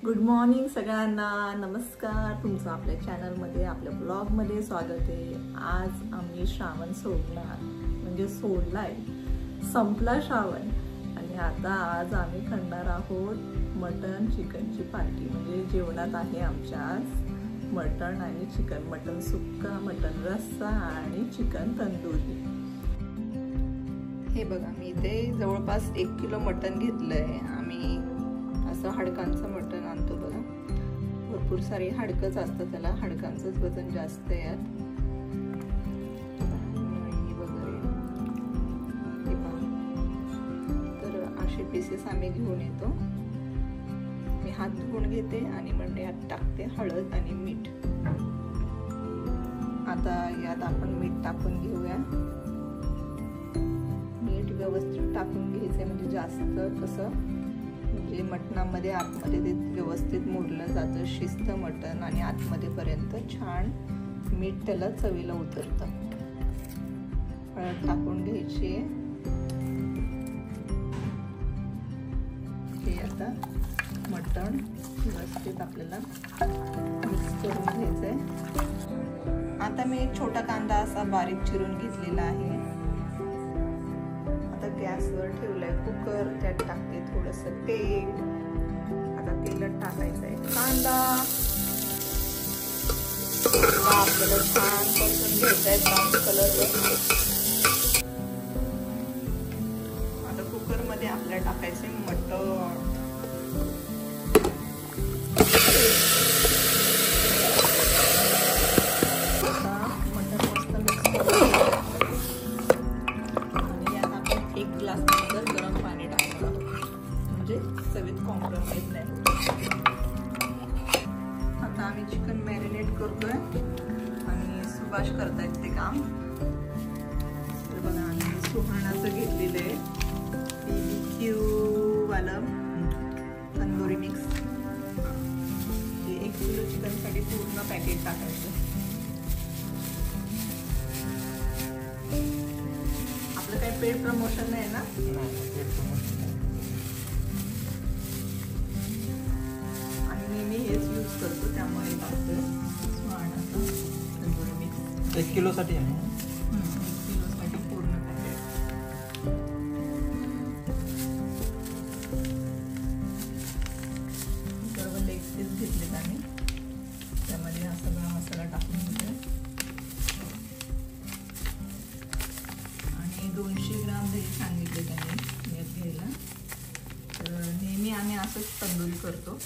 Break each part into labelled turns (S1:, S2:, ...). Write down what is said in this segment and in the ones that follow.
S1: Good morning सगळ्यांना, नमस्कार. तुमचं आपल्या चॅनलमध्ये आपल्या ब्लॉगमध्ये स्वागत आहे. आज आम्ही श्रावण सोडणार म्हणजे सोडलाय, संपला श्रावण. आणि आता आज आम्ही करणार आहोत मटन चिकनची पार्टी. म्हणजे जेवणात आहे आमच्या आज मटन आणि चिकन, मटन सुक्का, मटन रस्सा आणि चिकन तंदुरी. हे बघा, मी इथे जवळपास 1 किलो मटन घेतलंय. आम्ही असं हाडकांचं मटण आणतो बघा, भरपूर सारी हाडकंच असतं, त्याला हाडकांचंच वजन जास्त आहे यात. वगैरे हे पहा, तर असे पीसेस आम्ही घेऊन येतो. मी हात धुवून घेते आणि म्हणजे यात टाकते हळद आणि मीठ. आता यात आपण मीठ टाकून घेऊया. मीठ व्यवस्थित टाकून घ्यायचंय, म्हणजे जास्त कसं म्हणजे मटणामध्ये आतमध्ये ते व्यवस्थित मुरलं जातं, शिजतं मटण आणि आतमध्ये पर्यंत छान मीठ त्याला चवीला उतरतं. हळद टाकून घ्यायची. हे आता मटण व्यवस्थित आपल्याला मिक्स करून घ्यायचंय. आता मी एक छोटा कांदा असा बारीक चिरून घेतलेला आहे. गॅसवर ठेवलंय कुकर, त्यात टाकते थोडंसं तेल. आता तेलात टाकायचं आहे कांदा. आपल्याला छान परतून घ्यायचा आहे ब्राऊन कलरवर. आता कुकर मध्ये आपल्याला टाकायचंय मटण. चवीत कॉम्प्रोमाइज नाही होत. आता आम्ही चिकन मॅरिनेट करतोय आणि सुभाष करतायत ते काम. तर बघा, आम्ही सुहाणाचं घेतलेलं आहे BBQ वालं तंदुरी मिक्स. हे 1 किलो चिकन साठी पूर्ण पॅकेट टाकायचं. आपलं काही पेड प्रमोशन नाही ना? पेड प्रमोशन करतो, त्यामुळे टाकतोय सुहाणाचं तंदुरी मिक्स.
S2: 1 किलो साठी आहे.
S1: 1 किलो साठी पूर्ण पॅकेट. सर्व लेग पीस घेतलेत आम्ही, त्यामध्ये हा सगळा मसाला टाकून घेतोय. आणि 200 ग्राम दही सांगितले त्यांनी घ्यायला. तर नेहमी आम्ही असंच तंदुरी करतो.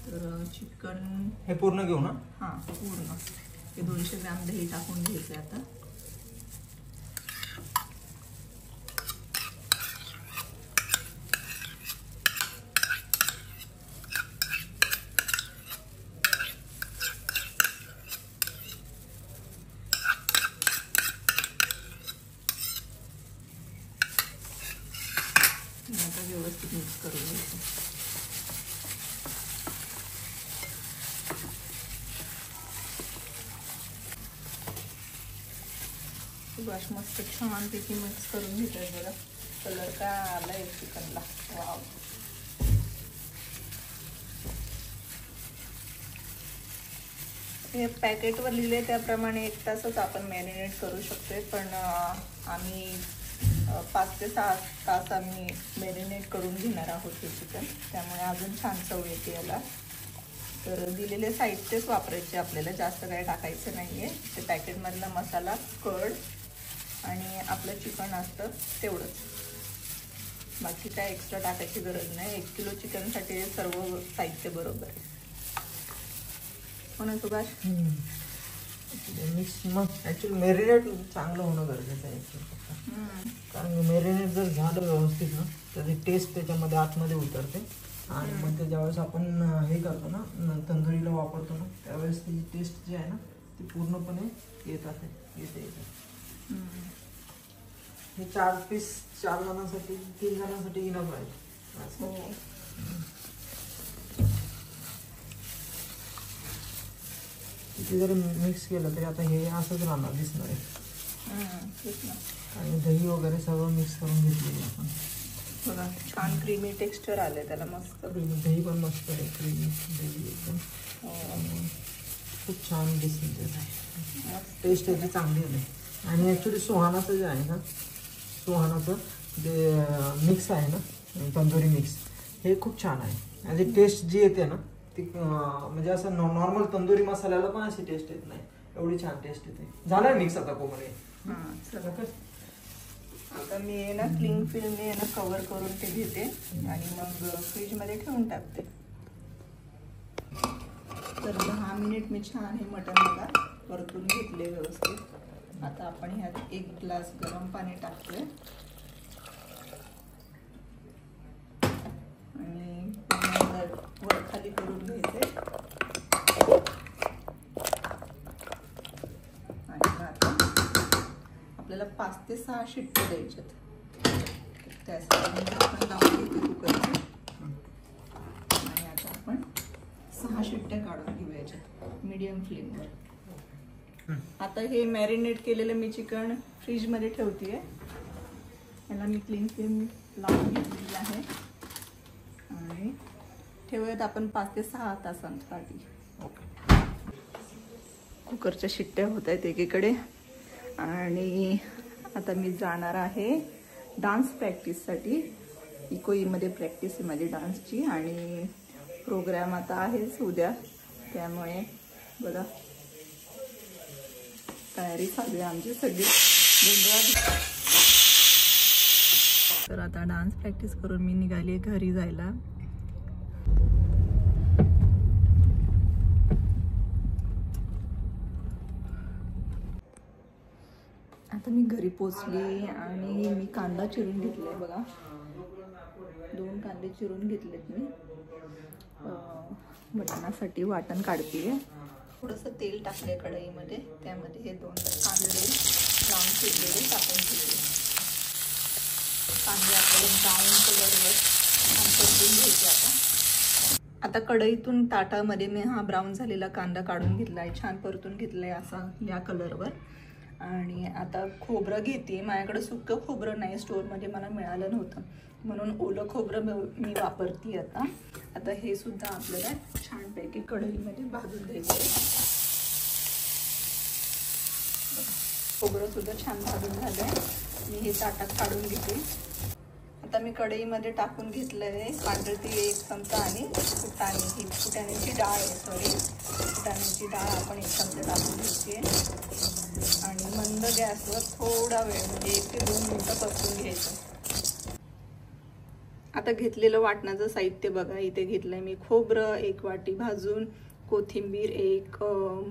S1: तर चिकन
S2: हे पूर्ण घेऊ ना?
S1: हां, पूर्ण हे 200 ग्राम दही टाकून घ्यायचे. आता व्यवस्थित मिक्स करून घ्यायचं. सुभाष मस्त छान पैकी मिक्स करून घेतोय बघा. कलर काय आलाय चिकनला, वाव. हे पॅकेटवर लिहिले त्याप्रमाणे 1 तासच आपण मॅरिनेट करू शकतोय, पण आम्ही 5 ते 6 तास आम्ही मॅरिनेट करून घेणार आहोत हे चिकन. त्यामुळे अजून छान चव येते याला. तर दिलेले साहित्यच वापरायचे आपल्याला, जास्त काही टाकायचं नाहीये. ते पॅकेटमधला मसाला, कर्ड आणि आपलं चिकन असतं तेवढंच, बाकी काय एक्स्ट्रा टाकायची गरज नाही. 1 किलो चिकनसाठी सर्व साहित्य बरोबर आहे, हो ना सुभाष?
S2: मिक्स. मग ॲक्च्युली मॅरिनेट चांगलं होणं गरजेचं आहे. कारण मॅरिनेट जर झालं व्यवस्थित ना, तर ती टेस्ट त्याच्यामध्ये आतमध्ये उतरते. आणि मग ते ज्यावेळेस आपण हे करतो ना, तंदुरीला वापरतो ना, त्यावेळेस ती टेस्ट जी आहे ना, ती पूर्णपणे येते. हे 4 पीस 4 जणांसाठी, 3 जणांसाठी इनफ आहे. किती जरी मिक्स केलं तरी आता हे असंच राहणार, दिसणार आहे. आणि दही वगैरे सगळं मिक्स करून घेतलेलं आपण.
S1: बघा छान क्रीमी टेक्स्चर आलंय त्याला, मस्त.
S2: दही पण मस्त आहे, क्रीमी दही एकदम. खूप छान दिसते, टेस्ट याची चांगली आहे. आणि ॲक्च्युली सुहानाचं जे आहे ना, सुहानाचं जे मिक्स आहे ना, तंदुरी मिक्स, हे खूप छान आहे. आणि टेस्ट जी येते ना ती म्हणजे असं नॉर्मल तंदुरी मसाल्याला पण अशी टेस्ट येत नाही, एवढी छान टेस्ट येते. झालं मिक्स आता कोमल.
S1: हां चला, आता मी ना क्लिंग फिल्मने ना कव्हर करून ते घेते आणि मग फ्रीजमध्ये ठेवून टाकते. तर 10 मिनिट मी छान हे मटण बघा परतून घेतले व्यवस्थित. आता आपण ह्यात 1 ग्लास गरम पाणी टाकतोय आणि वर खाली करून घ्यायचे. आणि आता आपल्याला 5 ते 6 शिट्टे द्यायच्यात. त्यासाठी आपण लावून घेते कुकरची आणि आता आपण 6 शिट्ट्या काढून घेऊया मीडियम फ्लेमवर. आता हे मॅरिनेट केलेलं मी चिकन फ्रीजमध्ये ठेवते. याला मी क्लीन फ्लेम लावून घेतलेली आहे आणि ठेवूयात आपण 5 ते 6 तासांसाठी. कुकरच्या शिट्ट्या होत आहेत एकीकडे आणि आता मी जाणार आहे डान्स प्रॅक्टिससाठी. इकोईमध्ये प्रॅक्टिस आहे माझी डान्सची आणि प्रोग्राम आता आहेच उद्या, त्यामुळे बघा तयारी चालू आहे आमची सगळी गोंधळात. तर आता डान्स प्रॅक्टिस करून मी निघाली घरी जायला. आता मी घरी पोचली आणि मी कांदा चिरून घेतलाय बघा. 2 कांदे चिरून घेतलेत मी. मटणासाठी वाटण काढते. थोडंसं तेल टाकले कढईमध्ये, त्यामध्ये हे 2 कांदे लांब चिरलेले टाकून घेतले. कांदे आपल्याला ब्राऊन कलरवर छान परतून घ्यायचे. आता कढईतून ताटामध्ये मी हा ब्राऊन झालेला कांदा काढून घेतला आहे, छान परतून घेतला आहे असा या कलरवर. आणि आता खोबरं घेते. माझ्याकडे सुक्कं खोबरं नाही, स्टोअरमध्ये मला मिळालं नव्हतं म्हणून ओलं खोबरं मी वापरते. आता हे सुद्धा आपल्याला छानपैकी कढईमध्ये भाजून घ्यायचं. खोबरं सुद्धा छान भाजून झालंय. मी हे ताटात काढून घेते. आता मी कढईमध्ये टाकून घेतलं आहे पांढरे तीळ 1 चमचा आणि फुटाणे, ही फुटाण्याची डाळ आहे, फुटाण्याची डाळ आपण 1 चमचा टाकून घ्यायची आणि मंद गॅसवर थोडा वेळ म्हणजे 1 ते 2 मिनिटं परतून घ्यायचं. आता घेतलेलं वाटणाचं साहित्य बघा, इथे घेतलंय मी खोबरं 1 वाटी भाजून, कोथिंबीर 1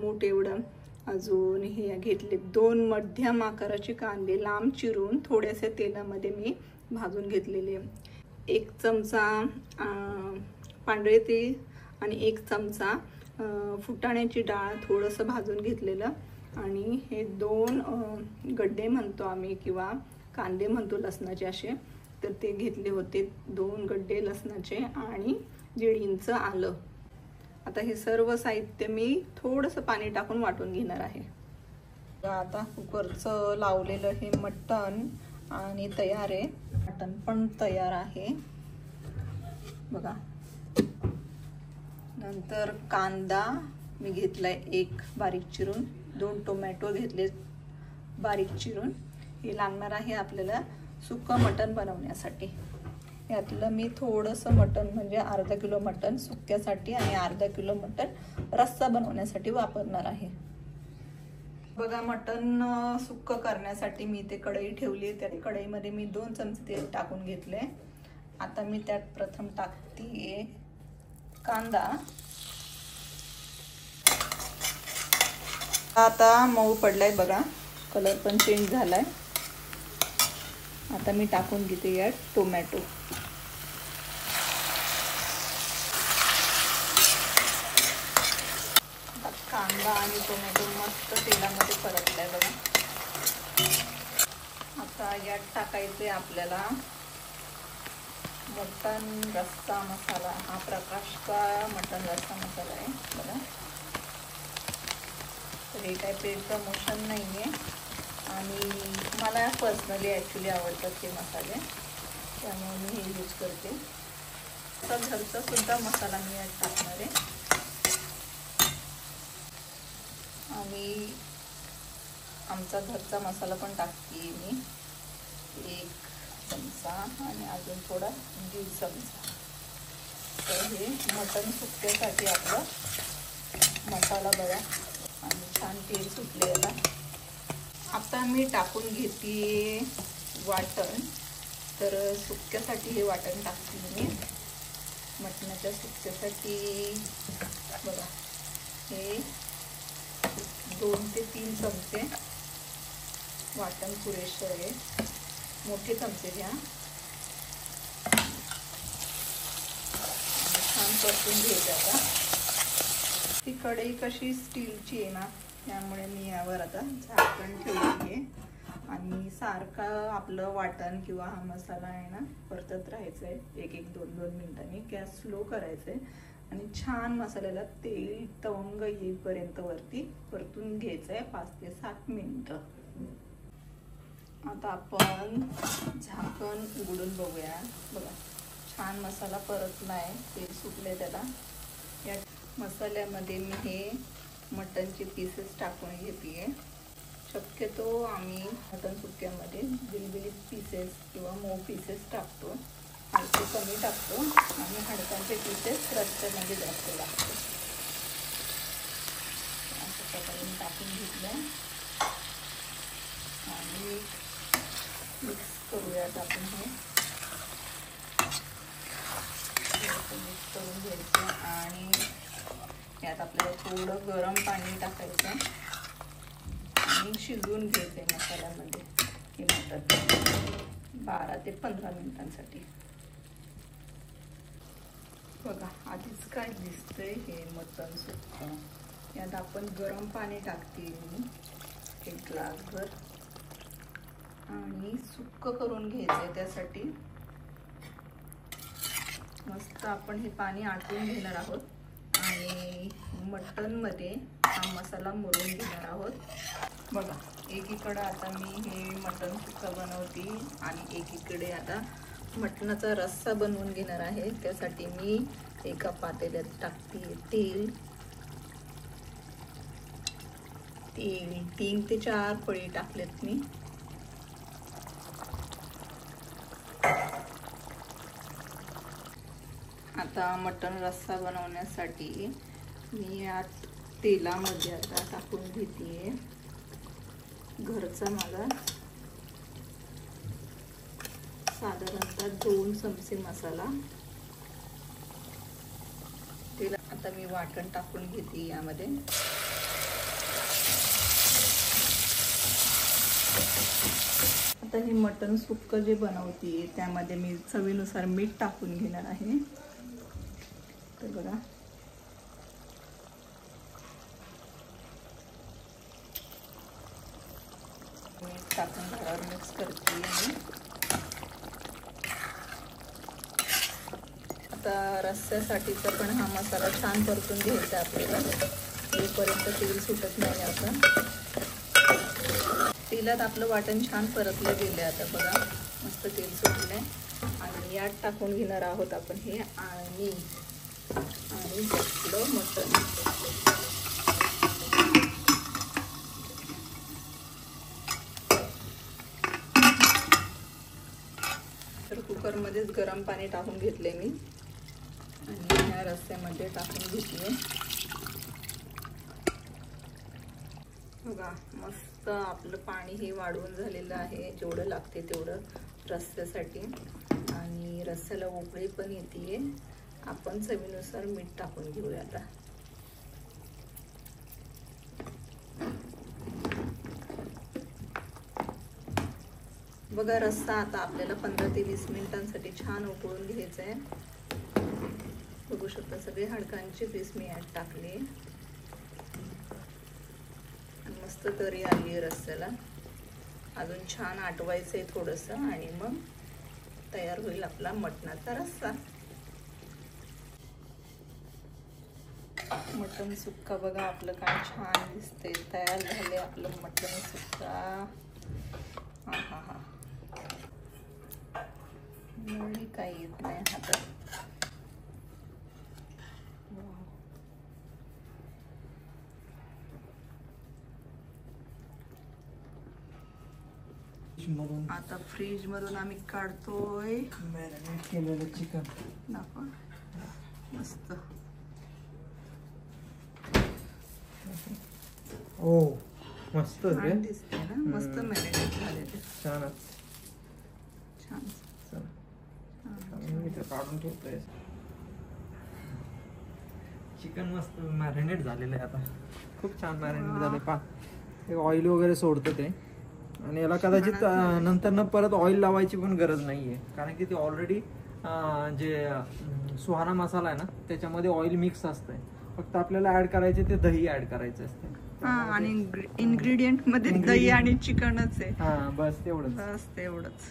S1: मूठ एवढं, अजून हे घेतले 2 मध्यम आकाराचे कांदे लांब चिरून थोड्याशा तेलामध्ये मी भाजून घेतलेले, 1 चमचा पांढरे तीळ आणि 1 चमचा फुटाण्याची डाळ थोडंसं भाजून घेतलेलं आणि हे 2 गड्डे म्हणतो आम्ही किंवा कांदे म्हणतो लसणाचे असे, तर ते घेतले होते 2 गड्डे लसणाचे आणि 1.5 इंच आलं. आता हे सर्व साहित्य मी थोडंसं पाणी टाकून वाटून घेणार आहे. आता कुकरचं लावलेलं हे मटण आणि तयार आहे. मटण पण तयार आहे बघा. नंतर कांदा मी घेतलाय 1 बारीक चिरून, 2 टोमॅटो घेतले बारीक चिरून. हे लागणार आहे आपल्याला सुक्कं मटण बनवण्यासाठी. यातलं मी थोडंसं मटण म्हणजे अर्धा किलो मटण सुक्यासाठी आणि अर्धा किलो मटण रस्सा बनवण्यासाठी वापरणार आहे. बघा मटण सुक्कं करण्यासाठी मी ते कढई ठेवली. त्या कढईमध्ये मी 2 चमचे तेल टाकून घेतले. आता मी त्यात प्रथम टाकते कांदा. आता मऊ पडलाय बघा, कलर पण चेंज झालाय. आता मी टाकून घेते यात टोमॅटो. कांदा आणि टोमॅटो मस्त तेलामध्ये परतलाय बघा. आता यात टाकायचे आपल्याला मटण रस्सा मसाला. हा प्रकाश का मटण रस्सा मसाला आहे बघा. तर हे काय पेड प्रमोशन नाही आहे आणि मला पर्सनली ॲक्च्युली आवडतात ते मसाले. त्यामुळे मी हे यूज करते. तर घरचा सुद्धा मसाला मी यात टाकणार आहे. आणि आमचा घरचा मसाला पण टाकते मी 1 चमचा आणि अजून थोडा 1.5 चमचा. तर हे मटण सुक्क्यासाठी आपला मसाला बघा आणि छान तेल सुटलेला. आता मी टाकून घेते वाटण. तर सुक्क्यासाठी हे वाटण टाकते मी. मटणाच्या सुक्क्यासाठी बघा हे 2 ते 3 चमचे वाटण पुरेसे आहे. मोठे चमचे घ्या. छान परतून घ्यायचं. आता ती कढई कशी स्टीलची आहे ना, त्यामुळे मी यावर आता झाकण ठेवली आहे. आणि सारखं आपलं वाटण किंवा हा मसाला आहे ना परतत राहायचं आहे. 1-1, 2-2 मिनिटांनी गॅस स्लो करायचं आहे. आणि छान मसाल्याला तेल तवंग येईपर्यंत वरती परतून घ्यायचं आहे 5 ते 7 मिनिटं. आता आपण झाकण उघडून बघूया. बघा छान मसाला परतलाय, तेल सुटले त्याला. या मसाल्यामध्ये मी हे मटनचे पीसेस टाकून घेते. शक्यतो आम्ही मटन सुक्क्यामध्ये बिलबिली पीसेस किंवा मऊ पीसेस टाकतो. हलके कमी टाकतो आणि हाडकांचे पीसेस रस्स्यामध्ये जास्त लागतो. अशा प्रकारे टाकून घेतलं आणि मिक्स करूयात आपण. हे मिक्स करून घ्यायचं आणि यात आपल्याला थोडं गरम पाणी टाकायचं आणि शिजवून घ्यायचं आहे मसाल्यामध्ये हे मटण 12 ते 15 मिनिटांसाठी. बघा आधीच काय दिसतंय हे मटण सुक्कं. यात आपण गरम पाणी टाकते मी 1 ग्लासभर आणि सुक्कं करून घ्यायचंय. त्यासाठी मस्त आपण हे पाणी आटवून घेणार आहोत आणि मटणमध्ये हा मसाला मुरून घेणार आहोत. बघा एकीकडे आता मी हे मटण सुक्का बनवते आणि एकीकडे आता मटणाचा रस्सा बनवून घेणार आहे. त्यासाठी मी एका पातेल्यात टाकते तेल. 3 ते 4 पळी टाकलेत मी. आता मटण रस्सा बनवण्यासाठी मी यात तेलामध्ये आता टाकून घेते घरचा माझा साधारणतः 2 चमचे मसाला. तेल आता मी वाटण टाकून घेते यामध्ये. आता हे मटण सुक्कं जे बनवते त्यामध्ये मी चवीनुसार मीठ टाकून घेणार आहे. तर बघा मीठ टाकून झाडावर मिक्स करते आणि आता रस्स्यासाठीचा पण हा मसाला छान परतून घ्यायचा आपल्याला. जोपर्यंत तेल सुटत नाही. आता तेलात आपलं वाटण छान परतलं गेलं. आता बघा मस्त तेल सुटलंय आणि यात टाकून घेणार आहोत आपण हे आणि आपलं मटण. तर कुकरमध्येच गरम पाणी टाकून घेतले मी आणि ह्या रस्स्यामध्ये टाकून घेतले. बघा मस्त आपलं पाणी हे वाढवून झालेलं आहे, जेवढं लागते तेवढं रस्स्यासाठी. आणि रस्स्याला उकळी पण येते. आपण चवीनुसार मीठ टाकून घेऊया आता. बघा रस्सा आता आपल्याला 15 ते 20 मिनिटांसाठी छान उकळून घ्यायचा आहे. बघू शकता सगळे हाडकांचे पीस मी यात टाकले. मस्त तरी आली आहे रस्स्याला. अजून छान आटवायचं आहे थोडंसं आणि मग तयार होईल आपला मटणाचा रस्सा. मटण सुक्का बघा आपलं काय छान दिसतंय. तयार झाले आपलं मटण सुक्का. हा हा हा एवढी काही येत नाही हातात. आता फ्रीज मधून आम्ही काढतोय
S2: मॅरिनेट केलेलं चिकन.
S1: दाखव. मस्त.
S2: ओ मस्त
S1: दिसते ना. मस्त मॅरिनेट झालेले.
S2: छानच.
S1: छान.
S2: मी तर काढून ठेवतोय. चिकन मस्त मॅरिनेट झालेलं आहे आता. खूप छान मॅरिनेट झाले. पा ऑइल वगैरे सोडतं ते. आणि याला कदाचित नंतर ना परत ऑइल लावायची पण गरज नाहीये, कारण की ते ऑलरेडी जे सुहाना मसाला आहे ना त्याच्यामध्ये ऑइल मिक्स असतंय. फक्त आपल्याला ऍड करायचे ते दही ऍड करायचं असतं.
S1: आणि इन्ग्रेडियंट मध्ये दही आणि चिकनच आहे.
S2: हा बस तेवढंच.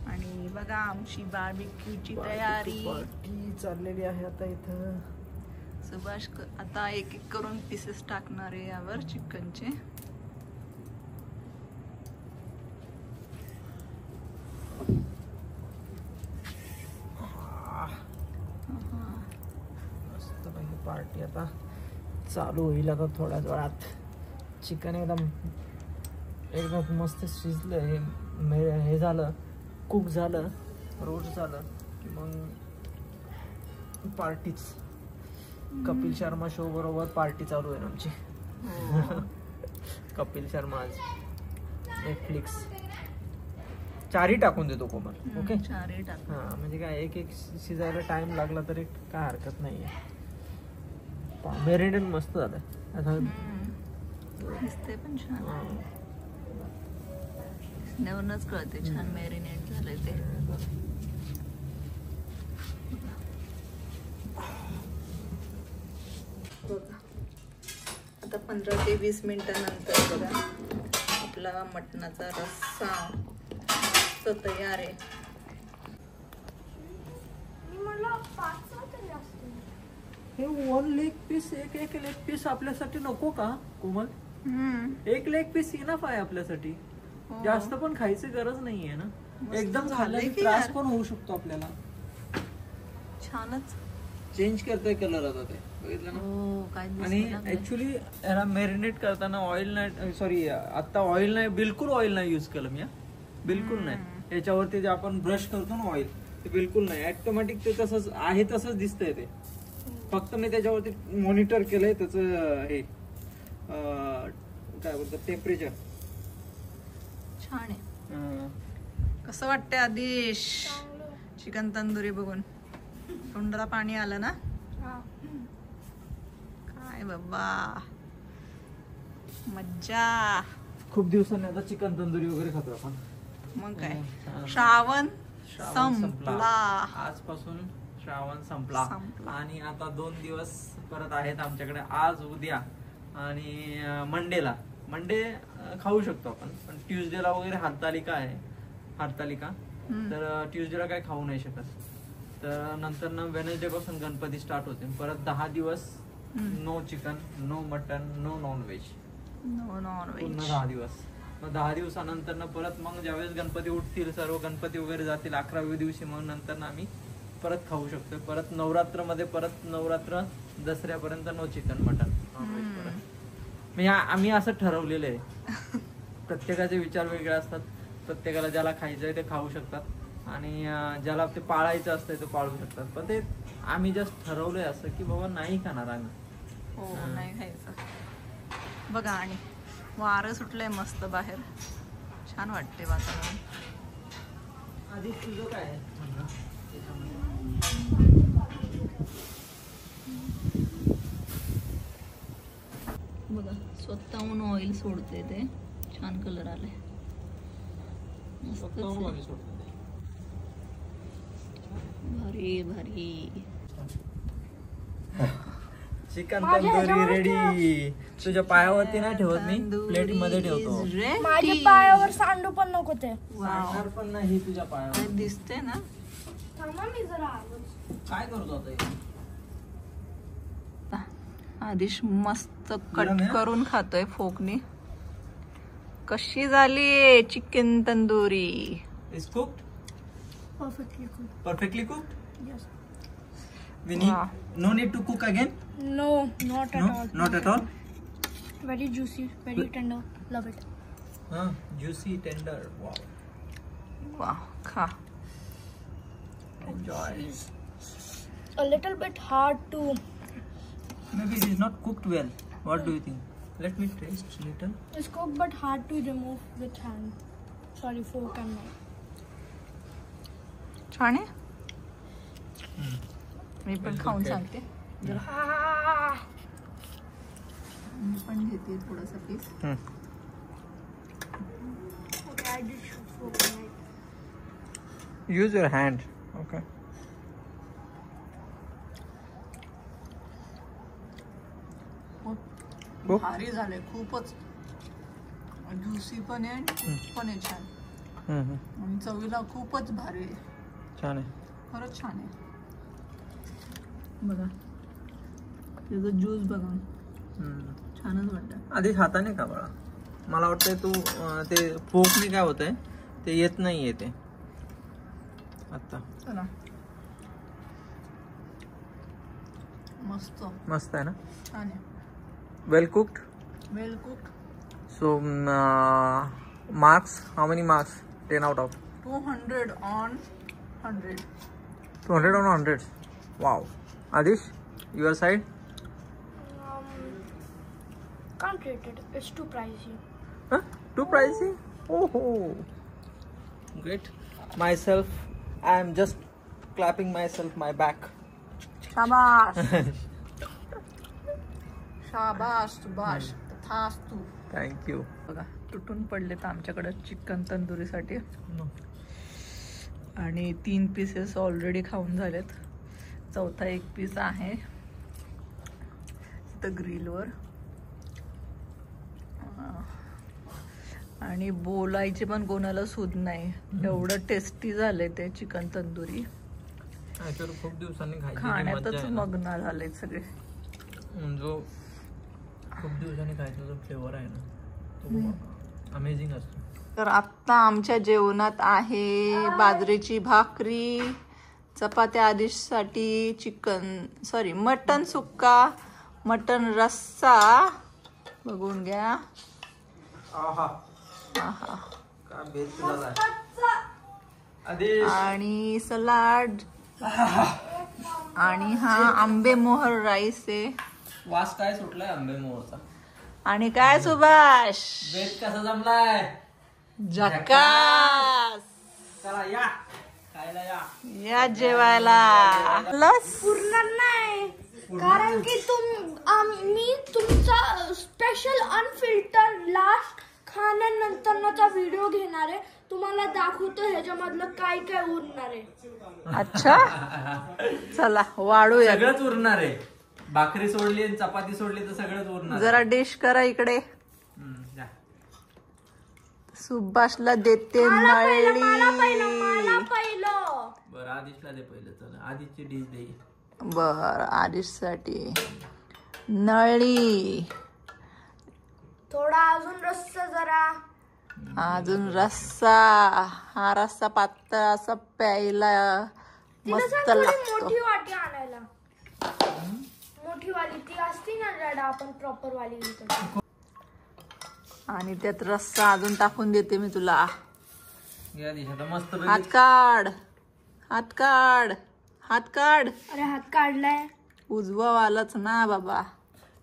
S1: आणि बघा आमची बार्बिक्यूची तयारी
S2: चाललेली आहे आता इथं.
S1: सुभाष आता एक एक करून पीसेस टाकणार आहे यावर चिकनचे.
S2: पार्टी आता चालू होईल आता थोड्याच वेळात. चिकन एकदम मस्त शिजलं. हे झालं, कुक झालं, रोस्ट झालं की मग पार्टीच. कपिल शर्मा शो बरोबर पार्टी चालू आहे आमची. कपिल शर्मा आज नेटफ्लिक्स. 4ही टाकून देतो कोमल. ओके
S1: 4ही टाक.
S2: हा म्हणजे काय एक एक शिजायला टाइम लागला तरी काय हरकत नाहीये. मॅरिनेट मस्त झालंय.
S1: दिसते पण छान. नेवनच कळते छान मॅरिनेट झालंय ते. आता 15 ते 20 मिनिटांनंतर बघा आपला मटणाचा रस्सा तयार आहे.
S2: हे 1 लेग पीस एक लेग पीस आपल्यासाठी नको का कोमल? एक लेग पीस इनफ आहे आपल्यासाठी. जास्त पण खायची गरज नाहीये ना. एकदम खाल्लं की त्रास पण होऊ शकतो आपल्याला.
S1: छानच
S2: चेंज करतोय कलर आता ते बघितलं ना. आणि ऍक्च्युली याला मॅरिनेट करताना ऑइल नाही, सॉरी आता ऑइल नाही, बिलकुल ऑइल नाही यूज केलं मी. बिलकुल नाही. याच्यावरती जे आपण ब्रश करतो ना ऑइल, ते बिलकुल नाही. ऑटोमॅटिक ते तसंच आहे, तसंच दिसतंय ते. फक्त मी त्याच्यावरती मॉनिटर केलंय त्याचं हे काय बोलतात टेम्परेचर.
S1: छान आहे. कसं वाटतंय आदिश चिकन तंदुरी बघून? तोंडाला पाणी आलं ना? काय बाबा मज्जा.
S2: खूप दिवसांनी आता चिकन तंदुरी वगैरे खातो आपण.
S1: मग काय श्रावण संपला.
S2: आजपासून श्रावण संपला. आणि आता 2 दिवस परत आहेत आमच्याकडे. आज उद्या आणि मंडे खाऊ शकतो आपण. पण ट्युजडेला वगैरे हरतालिका आहे. तर ट्युजडेला काय खाऊ नाही शकत. तर नंतर ना वेडनेसडे पासून गणपती स्टार्ट होते. परत 10 दिवस no chicken, no mutton, no nonveg. पूर्ण 10 दिवस. मग 10 दिवसानंतर ना परत मग ज्यावेळेस गणपती उठतील, सर्व गणपती वगैरे जातील, 11व्या दिवशी मग नंतर ना आम्ही परत खाऊ शकतो. परत नवरात्रमध्ये नवरात्र दसऱ्यापर्यंत नो चिकन मटन नॉनव्हेज. परत म्हणजे आम्ही असं ठरवलेलं आहे. प्रत्येकाचे विचार वेगळे असतात. प्रत्येकाला ज्याला खायचंय ते खाऊ शकतात आणि ज्याला ते पाळायचं असतंय ते पाळू शकतात. पण ते आम्ही जस्ट ठरवलंय असं की बाबा नाही खाणार आम्ही.
S1: हो नाही खायचं. बघा आणि वारं सुटलंय मस्त बाहेर. छान वाटते वातावरण.
S2: आधी तुझं काय आहे?
S1: बघा स्वतःहून ऑइल सोडते ते. छान कलर आलाय. भारी भारी.
S2: Chicken tandoori ready. तुझ्या पायावरती नाही ठेवत मी, प्लेट मध्ये ठेवतो.
S3: माझ्या पायावर सांडू पण नको ते.
S2: पण नाही तुझ्या पायावर
S1: दिसते ना.
S2: काय करतो आता?
S1: आदिश मस्त कट करून खातोय फोकनी. कशी झाली chicken tandoori?
S3: Perfectly cooked.
S2: Perfectly cooked?
S3: Yes.
S2: We need
S1: Wow.
S2: no need to cook again?
S3: No, not at
S2: No,
S3: all.
S2: not at all.
S3: Very juicy, very tender. Love it.
S2: Juicy, tender. Wow.
S1: वा खा.
S2: Enjoy.
S3: A little bit hard to.
S2: Maybe it is not cooked well. What do you think? Let me taste little.
S3: It's cooked but hard to remove with hand. Sorry, fork and knife.
S1: छान आहे. मी पण खाऊन सांगते. मी पण घेते थोडासा piece.
S3: Okay, I did shoot fork and knife.
S2: Use your hand. Okay.
S1: खूप भारी झाले. खूपच ज्युसी पण आहे आणि खूप पण आहे छान. आणि चवीला खूपच भारी आहे.
S2: छान आहे.
S1: खरंच छान आहे. बघा त्याचा ज्यूस बघा छानच वाटतं.
S2: आधी हाताने का बाळा? मला वाटतंय तू ते फोकने काय होतंय ते येत नाही येते आता.
S1: चला मस्त
S2: मस्त आहे ना?
S1: छान आहे.
S2: Well cooked.
S1: Well cooked.
S2: So marks, how many marks? 10 out of
S1: 200 on 100.
S2: 200 on 100. Wow. Adish, your side?
S3: Can't rate it. It's too pricey.
S2: Huh? Too pricey? Oh. Great. Myself, I am just clapping myself my back.
S1: शाबाश. शाबाश सुभाष तथास्तु.
S2: Thank you.
S1: बघा तुटून पडले तर आमच्याकडे chicken तंदुरीसाठी. आणि 3 pieces already खाऊन झालेत. चौथा एक पीस आहे इथं ग्रिलवर. आणि बोलायची पण कोणाला सूद नाही एवढं टेस्टी झाले ते चिकन तंदुरी.
S2: खूप दिवसांनी
S1: खाण्यातच मग्न झाले सगळे.
S2: जो खूप दिवसांनी खायचा जो फ्लेवर आहे ना तो अमेझिंग असतो.
S1: तर आत्ता आमच्या जेवणात आहे बाजरीची भाकरी, चपात्या आदिशसाठी, मटन सुक्का, मटन रस्सा बघून घ्या. आणि सलाड आणि हा आंबे मोहर राईस आहे.
S2: वास काय सुटलाय आंबे मोहरचा.
S1: आणि काय सुभाष
S2: बेत कसा जमलाय?
S1: झकास.
S2: चला या खायला
S1: या जेवायला.
S3: पुरणार नाही कारण की मी तुमचा स्पेशल अनफिल्टर लास्ट खाण्यानंतरचा व्हिडिओ घेणार आहे. तुम्हाला दाखवतो ह्याच्यामधलं काय काय उरणार आहे.
S1: अच्छा चला वाढूया.
S2: सगळंच उरणार आहे. भाकरी सोडली आणि चपाती सोडली तर सगळंच उरणार.
S1: जरा डिश करा इकडे. सुभाषला देते नळी.
S2: बरं आदिशला दे पहिलं. चला आदिशची डिश दे.
S1: बर आदिशसाठी नळी.
S3: थोडा अजून रस्सा जरा.
S1: अजून रस्सा. हा रस्सा पातळ असा प्यायला मस्त लागतो.
S3: मोठी वाटी आणायला. मोठी वाली ती असती ना जरा आपण प्रॉपर वाली घेतो.
S1: आणि त्यात रस्सा अजून टाकून देते मी तुला.
S2: मस्त
S1: हात काढ. हात काढ. हात काढ.
S3: अरे हात काढलाय.
S1: उजवा वालाच ना बाबा.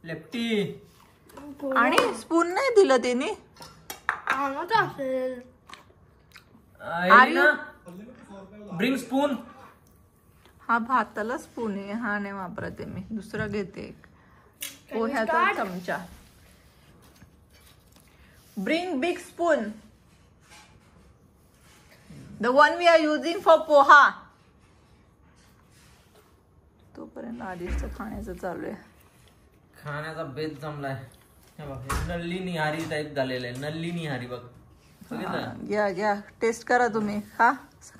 S2: लेफ्टी.
S1: आणि स्पून नाही दिलं तिने.
S3: आणत असेल.
S2: Bring spoon.
S1: हा भाताला स्पून आहे. हा नाही वापरते मी. दुसरा घेते. पोह्याचा चमचा. Bring big spoon. The one we are using for poha. तोपर्यंत आदिशचं खाण्याचं चालू आहे.
S2: खाण्याचा बेत जमलाय. नल्ली निहारी टाईप झालेलं आहे. नल्ली निहारी बघ.
S1: घ्या घ्या टेस्ट करा तुम्ही. खा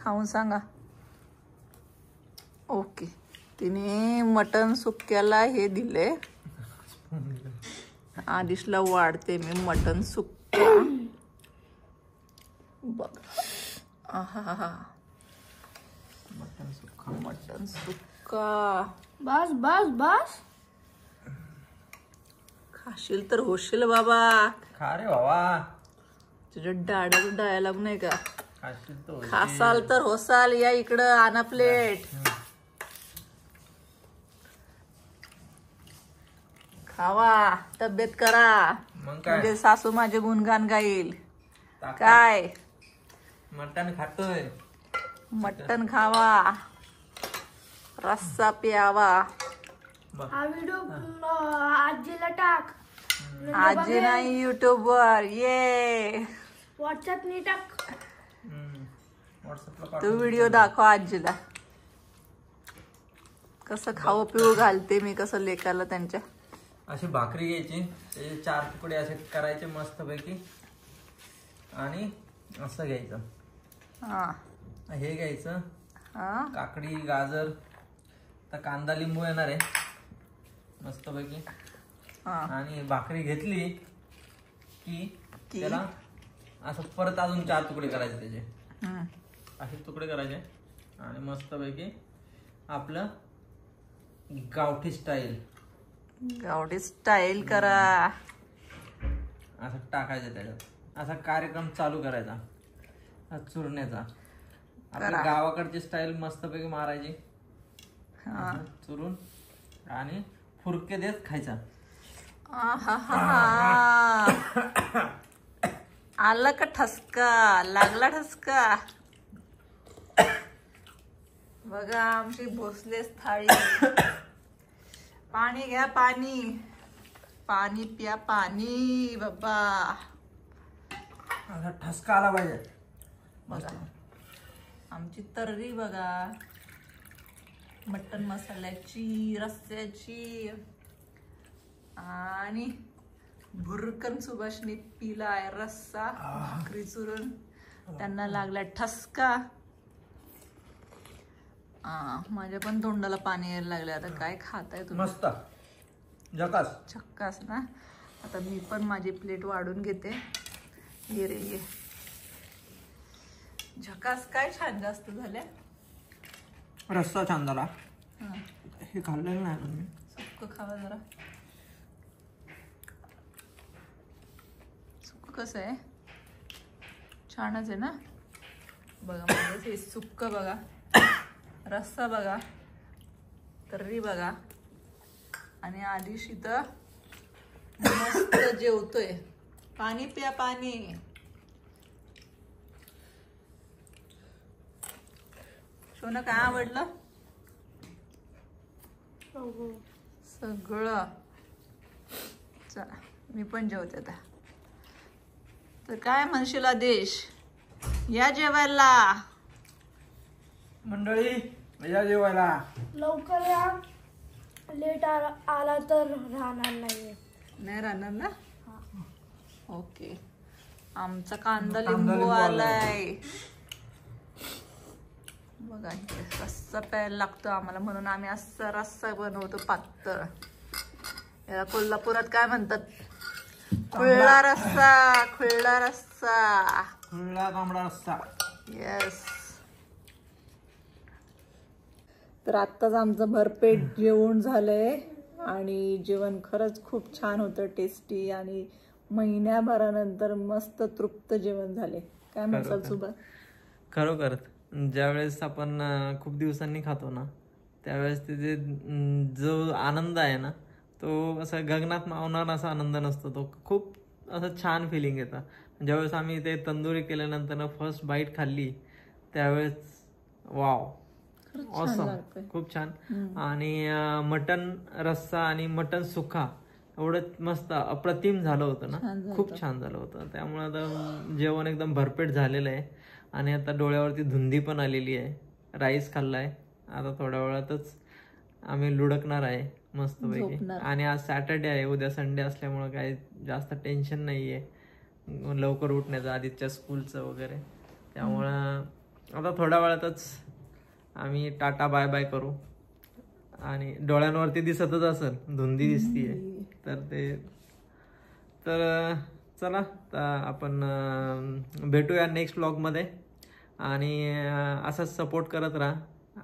S1: खाऊन सांगा. ओके तिने मटन सुक्क्याला हे दिले. आदिशला वाढते मी मटन सुक्का. बघ. आहा मटन सुक्का.
S3: बस बस बस.
S1: खाशील तर होशील बाबा.
S2: खा रे बाबा.
S1: तुझ्या डाळ्याचा डायलॉग नाही का?
S2: खाशील तो
S1: खासाल तर होसाल. या इकडं आणा प्लेट. खावा, तब्येत करा.
S2: मग काय
S1: म्हणजे सासू माझे गुणगान गाईल.
S2: ताकद.
S1: काय
S2: मटण खातोय.
S1: मटण खावा, रस्सा प्यावा.
S3: हा व्हिडिओ आजीला टाक.
S1: आजी नाही युट्यूब वर. ये
S3: व्हॉट्सअपनी टाक.
S2: व्हॉट्सअपला
S1: तू व्हिडिओ दाखव आजीला. कसं खाऊ पिऊ घालते मी, कसं लेकाला त्यांच्या.
S2: अशी भाकरी घ्यायची, त्याचे 4 तुकडे असे करायचे मस्त पैकी आणि असं घ्यायचं.
S1: हा
S2: हे घ्यायचं
S1: हा.
S2: काकडी गाजर, आता कांदा लिंबू येणार आहे मस्त पैकी.
S1: हा.
S2: आणि भाकरी घेतली की त्याला असं परत अजून 4 तुकडे करायचे त्याचे.
S1: हम्म.
S2: असे तुकडे करायचे आणि मस्त पैकी आपलं गावठी स्टाईल
S1: गावठी स्टाईल करा.
S2: असं टाकायचं त्याच्यात. असा कार्यक्रम चालू करायचा चुरण्याचा. आपल्या गावाकडची स्टाईल मस्तपैकी मारायची. असं चुरून आणि फुरके देत खायचा.
S1: आला का ठसका? लागला ठसका? बघा आमची भोसलेच थाळी. पाणी घ्या, पाणी. पाणी प्या, पाणी बाबा.
S2: असा ठसका आला पाहिजे.
S1: बघा आमची तर्री बघा, मटन मसाल्याची, रस्स्याची. आणि भुरकन सुभाषने पिलाय रस्सा भाकरी चुरून. त्यांना लागला ठसका. माझ्या पण तोंडाला पाणी यायला लागले. आता काय खाताय तुम्ही?
S2: मस्त झकास.
S1: झक्कास ना. आता मी पण माझी प्लेट वाढून घेते. ये रे ये. झकास काय छान जास्त झाल्या.
S2: रस्सा छान झाला.
S1: हा.
S2: हे खाल्लेलं नाही पण मी.
S1: सुक्क खावा जरा. सुक्क कसं आहे? छानच आहे ना. बघा माझं हे सुक्क बघा, रस्सा बघा, तर्री बघा. आणि आदिश इथं मस्त जेवतोय. पाणी प्या, पाणी. सोनं काय आवडलं? सगळं. चला मी पण जेवते आता. तर काय म्हणशील आदेश? या जेवायला.
S2: मंडळी या जेवायला.
S3: लवकर या. लेट आला तर राहणार नाहीये.
S1: नाही राहणार ना. ओके. आमचा कांदा लिंबू आलाय बघा. रस्सा प्यायला लागतो आम्हाला, म्हणून आम्ही असा रस्सा बनवतो पातळ. याला कोल्हापुरात काय म्हणतात? खुळा रस्सा. खुळा रस्सा.
S2: खुळा तांबडा रस्सा.
S1: येस. तर आत्ताच आमचं भरपेट जेवण झालंय आणि जेवण खरंच खूप छान होतं, टेस्टी. आणि महिन्याभरानंतर मस्त तृप्त जेवण झाले. काय म्हणसाल सुबा?
S2: खरोखर ज्यावेळेस आपण खूप दिवसांनी खातो ना, त्यावेळेस तिथे जो आनंद आहे ना, तो असा गगनात मावणारा असा आनंद नसतो. तो खूप असं छान फिलिंग येतं. ज्यावेळेस आम्ही ते तंदुरी केल्यानंतर फर्स्ट बाईट खाल्ली त्यावेळेस वाव, ऑसम, खूप छान. आणि मटन रस्सा आणि मटन सुक्का एवढं मस्त अप्रतिम झालं होतं ना, खूप छान झालं होतं. त्यामुळे आता जेवण एकदम भरपेट झालेलं आहे. आणि आता डोळ्यावरती धुंदी पण आलेली आहे. राईस खाल्लाय. आता थोड्या वेळातच आम्ही लुडकणार आहे मस्तपैकी. आणि आज सॅटर्डे आहे, उद्या संडे असल्यामुळे काही जास्त टेन्शन नाही आहे लवकर उठण्याचं, आदित्यच्या स्कूलचं वगैरे. त्यामुळं आता थोड्या वेळातच आम्ही टाटा बाय बाय करू. आणि डोळ्यांवरती दिसतच असेल धुंदी दिसतीये तर चला आपण भेटूया नेक्स्ट व्लॉगमध्ये. आणि असंच सपोर्ट करत राहा.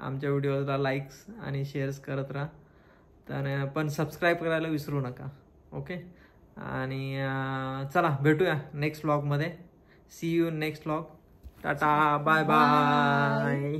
S2: आमच्या व्हिडिओला लाईक्स आणि शेअर्स करत राहा. तर पण सबस्क्राईब करायला विसरू नका. ओके. आणि चला भेटूया नेक्स्ट व्लॉगमध्ये. See you next vlog. Tata bye bye.